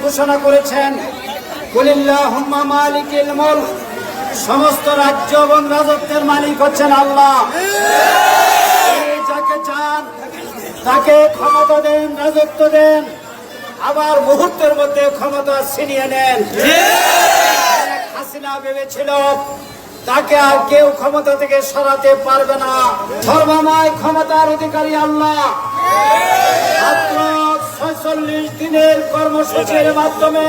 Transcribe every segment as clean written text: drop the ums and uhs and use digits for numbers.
ঘোষণা করেছেন, কুলিল্লাহুম্মা মালিকিল মুলক, সমস্ত রাজ্য এবং রাজত্বের মালিক হচ্ছেন আল্লাহ। যাকে চান তাকে ক্ষমতা দেন, রাজত্ব দেন, আবার মুহূর্তের মধ্যে ক্ষমতা ছিনিয়ে নেন। হাসিনা ভেবেছিল তাকে আর কেউ ক্ষমতা থেকে সরাতে পারবে না। সর্বময় ক্ষমতার অধিকারী আল্লাহ মাত্র ৪৬ দিনের কর্মসূচির মাধ্যমে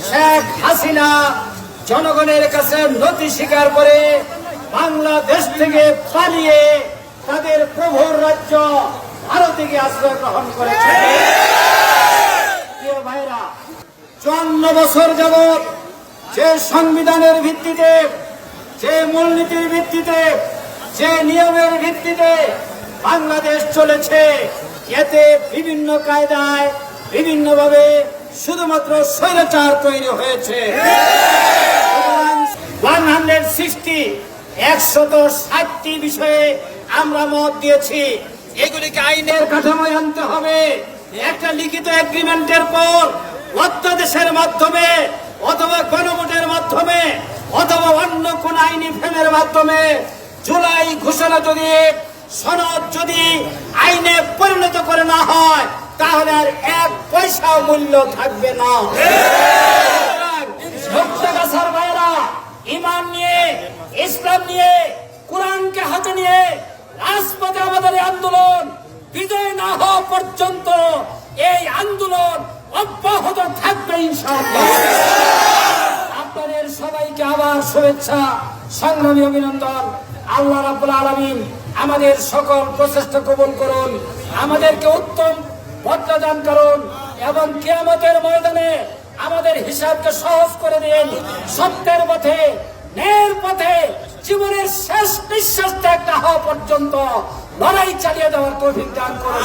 শেখ হাসিনা জনগণের কাছে নথি স্বীকার করে বাংলাদেশ থেকে পালিয়ে তাদের প্রভুর রাজ্য ভারতে গিয়ে আশ্রয় গ্রহণ করেছে। প্রিয় ভাইরা, ৫৪ বছর যাবৎ যে সংবিধানের ভিত্তিতে, যে মূলনীতির ভিত্তিতে, যে নিয়মের ভিত্তিতে বাংলাদেশ চলেছে, এতে বিভিন্ন কায়দায় বিভিন্নভাবে শুধুমাত্র স্বৈরাচার তৈরি হয়েছে। ১৬০টি বিষয়ে আমরা মত দিয়েছি। এগুলিকে আইনের কাঠামোয় আনতে হবে। একটা লিখিত এগ্রিমেন্টের পর অধ্যাদেশের মাধ্যমে অথবা গণভোটের মাধ্যমে অথবা অন্য কোন আইনি ফ্রেমের মাধ্যমে জুলাই ঘোষণা যদি সনদ যদি আইনে পরিণত করে না হয়, তাহলে আর ১ পয়সাও মূল্য থাকবে না। ভাইরা, ঈমান নিয়ে, ইসলাম নিয়ে, কোরআনকে হাতে নিয়ে রাজপথে আমাদের আন্দোলন বিজয় না হওয়া পর্যন্ত এই আন্দোলন অব্যাহত থাকবে ইনশাআল্লাহ। আপনাদের সবাইকে আবার শুভেচ্ছা, সংগ্রামী অভিনন্দন। আল্লাহ রাব্বুল আলামিন আমাদের সকল প্রচেষ্টা কবুল করুন, আমাদেরকে উত্তম পথ দান করুন এবং কিয়ামতের ময়দানে আমাদের হিসাবকে সহজ করে দিন। সত্যের পথে, ন্যায়ের পথে জীবনের শেষ নিঃশ্বাস ত্যাগ না হওয়া পর্যন্ত লড়াই চালিয়ে দেওয়ার তৌফিক দান করুন।